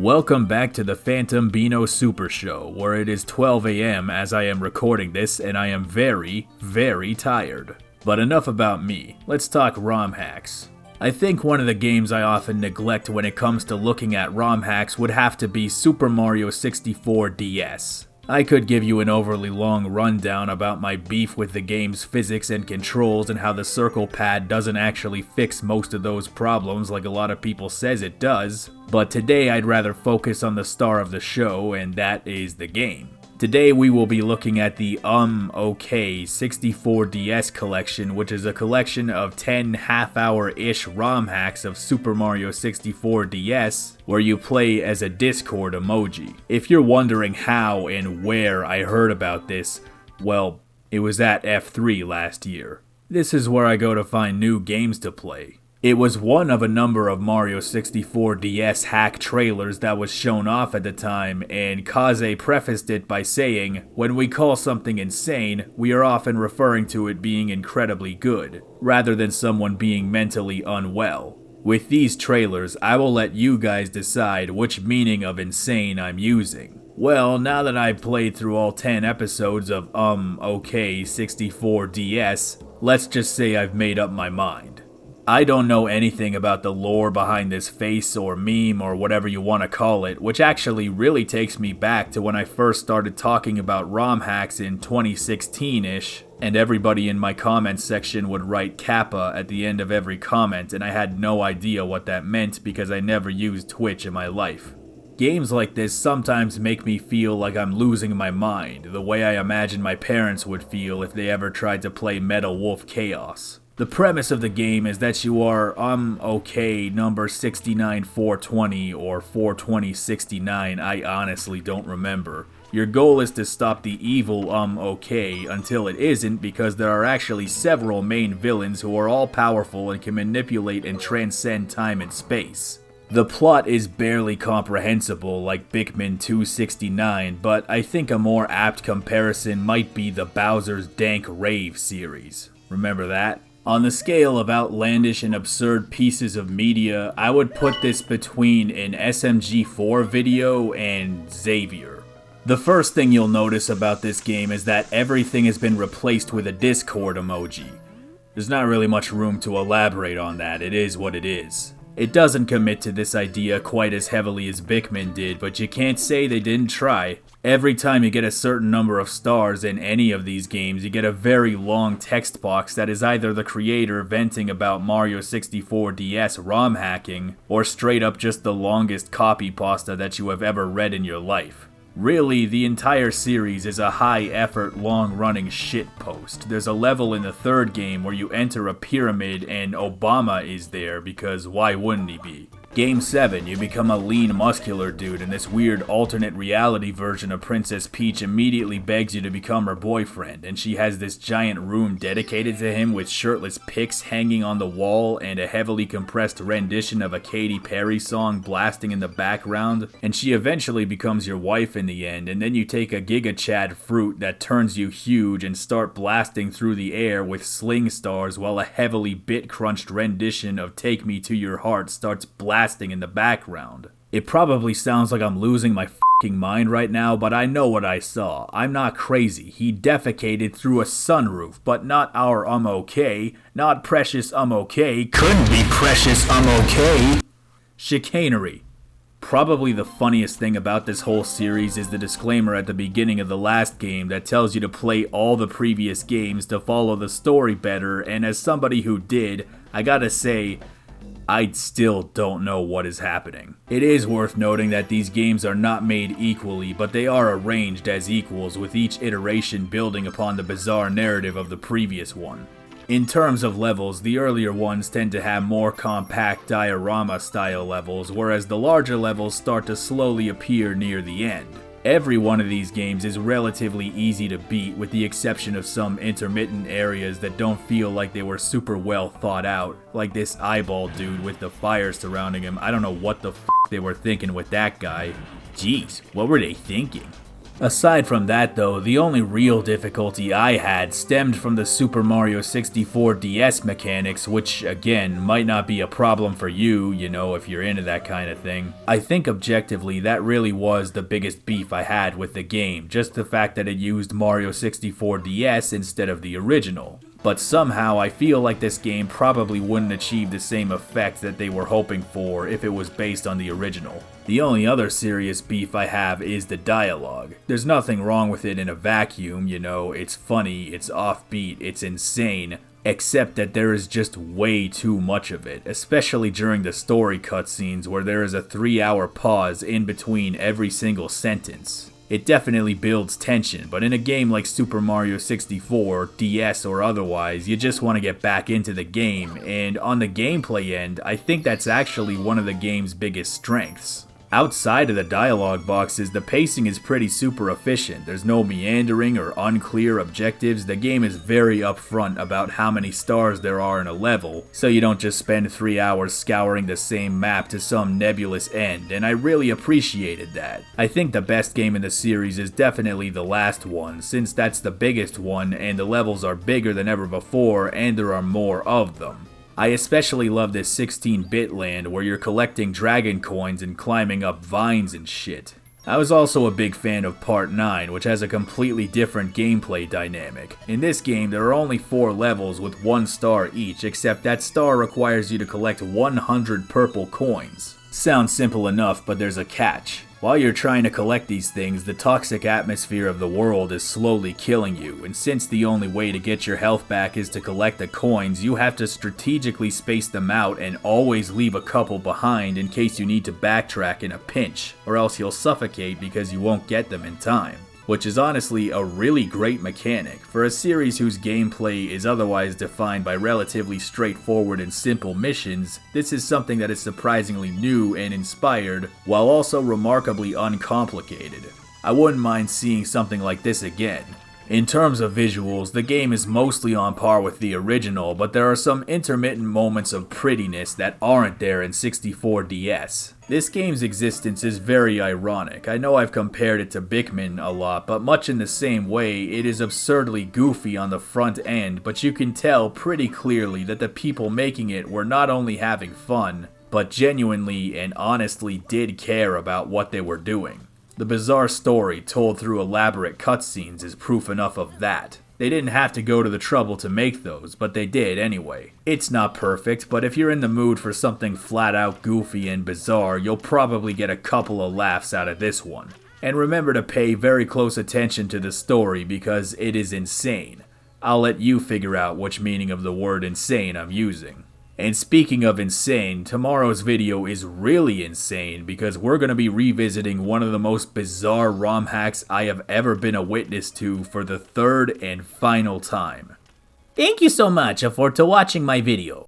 Welcome back to the Phantom Beano Super Show, where it is 12 a.m. as I am recording this, and I am very, very tired. But enough about me, let's talk ROM hacks. I think one of the games I often neglect when it comes to looking at ROM hacks would have to be Super Mario 64 DS. I could give you an overly long rundown about my beef with the game's physics and controls and how the circle pad doesn't actually fix most of those problems like a lot of people says it does, but today I'd rather focus on the star of the show, and that is the game. Today we will be looking at the OK 64 DS collection, which is a collection of 10 half-hour-ish ROM hacks of Super Mario 64 DS, where you play as a Discord emoji. If you're wondering how and where I heard about this, well, it was at F3 last year. This is where I go to find new games to play. It was one of a number of Mario 64 DS hack trailers that was shown off at the time, and Kaze prefaced it by saying, "When we call something insane, we are often referring to it being incredibly good, rather than someone being mentally unwell. With these trailers, I will let you guys decide which meaning of insane I'm using." Well, now that I've played through all 10 episodes of OK 64 DS, let's just say I've made up my mind. I don't know anything about the lore behind this face or meme or whatever you want to call it, which actually really takes me back to when I first started talking about ROM hacks in 2016-ish, and everybody in my comments section would write Kappa at the end of every comment, and I had no idea what that meant because I never used Twitch in my life. Games like this sometimes make me feel like I'm losing my mind, the way I imagine my parents would feel if they ever tried to play Metal Wolf Chaos. The premise of the game is that you are OK number 69420 or 42069, I honestly don't remember. Your goal is to stop the evil OK until it isn't, because there are actually several main villains who are all powerful and can manipulate and transcend time and space. The plot is barely comprehensible like Pikmin 269, but I think a more apt comparison might be the Bowser's Dank Rave series. Remember that? On the scale of outlandish and absurd pieces of media, I would put this between an SMG4 video and Xavier. The first thing you'll notice about this game is that everything has been replaced with a Discord emoji. There's not really much room to elaborate on that, it is what it is. It doesn't commit to this idea quite as heavily as Pikmin did, but you can't say they didn't try. Every time you get a certain number of stars in any of these games, you get a very long text box that is either the creator venting about Mario 64 DS ROM hacking, or straight up just the longest copy pasta that you have ever read in your life. Really, the entire series is a high-effort, long-running shitpost. There's a level in the third game where you enter a pyramid and Obama is there, because why wouldn't he be? Game 7, you become a lean, muscular dude, and this weird alternate reality version of Princess Peach immediately begs you to become her boyfriend, and she has this giant room dedicated to him with shirtless pics hanging on the wall and a heavily compressed rendition of a Katy Perry song blasting in the background, and she eventually becomes your wife in the end, and then you take a Giga Chad fruit that turns you huge and start blasting through the air with sling stars while a heavily bit-crunched rendition of Take Me to Your Heart starts blasting in the background. It probably sounds like I'm losing my fucking mind right now, but I know what I saw. I'm not crazy. He defecated through a sunroof, but not our OK, not precious OK, couldn't be precious OK. Chicanery. Probably the funniest thing about this whole series is the disclaimer at the beginning of the last game that tells you to play all the previous games to follow the story better, and as somebody who did, I gotta say, I still don't know what is happening. It is worth noting that these games are not made equally, but they are arranged as equals, with each iteration building upon the bizarre narrative of the previous one. In terms of levels, the earlier ones tend to have more compact diorama-style levels, whereas the larger levels start to slowly appear near the end. Every one of these games is relatively easy to beat, with the exception of some intermittent areas that don't feel like they were super well thought out, like this eyeball dude with the fire surrounding him. I don't know what the f*** they were thinking with that guy. Jeez, what were they thinking? Aside from that though, the only real difficulty I had stemmed from the Super Mario 64 DS mechanics, which again, might not be a problem for you, if you're into that kind of thing. I think objectively that really was the biggest beef I had with the game, just the fact that it used Mario 64 DS instead of the original. But somehow I feel like this game probably wouldn't achieve the same effect that they were hoping for if it was based on the original. The only other serious beef I have is the dialogue. There's nothing wrong with it in a vacuum, it's funny, it's offbeat, it's insane, except that there is just way too much of it, especially during the story cutscenes where there is a 3-hour pause in between every single sentence. It definitely builds tension, but in a game like Super Mario 64, DS or otherwise, you just want to get back into the game, and on the gameplay end, I think that's actually one of the game's biggest strengths. Outside of the dialogue boxes, the pacing is pretty super efficient. There's no meandering or unclear objectives. The game is very upfront about how many stars there are in a level, so you don't just spend 3 hours scouring the same map to some nebulous end, and I really appreciated that. I think the best game in the series is definitely the last one, since that's the biggest one and the levels are bigger than ever before and there are more of them. I especially love this 16-bit land where you're collecting dragon coins and climbing up vines and shit. I was also a big fan of Part 9, which has a completely different gameplay dynamic. In this game, there are only 4 levels with 1 star each, except that star requires you to collect 100 purple coins. Sounds simple enough, but there's a catch. While you're trying to collect these things, the toxic atmosphere of the world is slowly killing you, and since the only way to get your health back is to collect the coins, you have to strategically space them out and always leave a couple behind in case you need to backtrack in a pinch, or else you'll suffocate because you won't get them in time. Which is honestly a really great mechanic. For a series whose gameplay is otherwise defined by relatively straightforward and simple missions, this is something that is surprisingly new and inspired, while also remarkably uncomplicated. I wouldn't mind seeing something like this again. In terms of visuals, the game is mostly on par with the original, but there are some intermittent moments of prettiness that aren't there in 64 DS. This game's existence is very ironic. I know I've compared it to Pikmin a lot, but much in the same way, it is absurdly goofy on the front end, but you can tell pretty clearly that the people making it were not only having fun, but genuinely and honestly did care about what they were doing. The bizarre story told through elaborate cutscenes is proof enough of that. They didn't have to go to the trouble to make those, but they did anyway. It's not perfect, but if you're in the mood for something flat out goofy and bizarre, you'll probably get a couple of laughs out of this one. And remember to pay very close attention to the story because it is insane. I'll let you figure out which meaning of the word insane I'm using. And speaking of insane, tomorrow's video is really insane because we're going to be revisiting one of the most bizarre ROM hacks I have ever been a witness to for the 3rd and final time. Thank you so much for watching my video.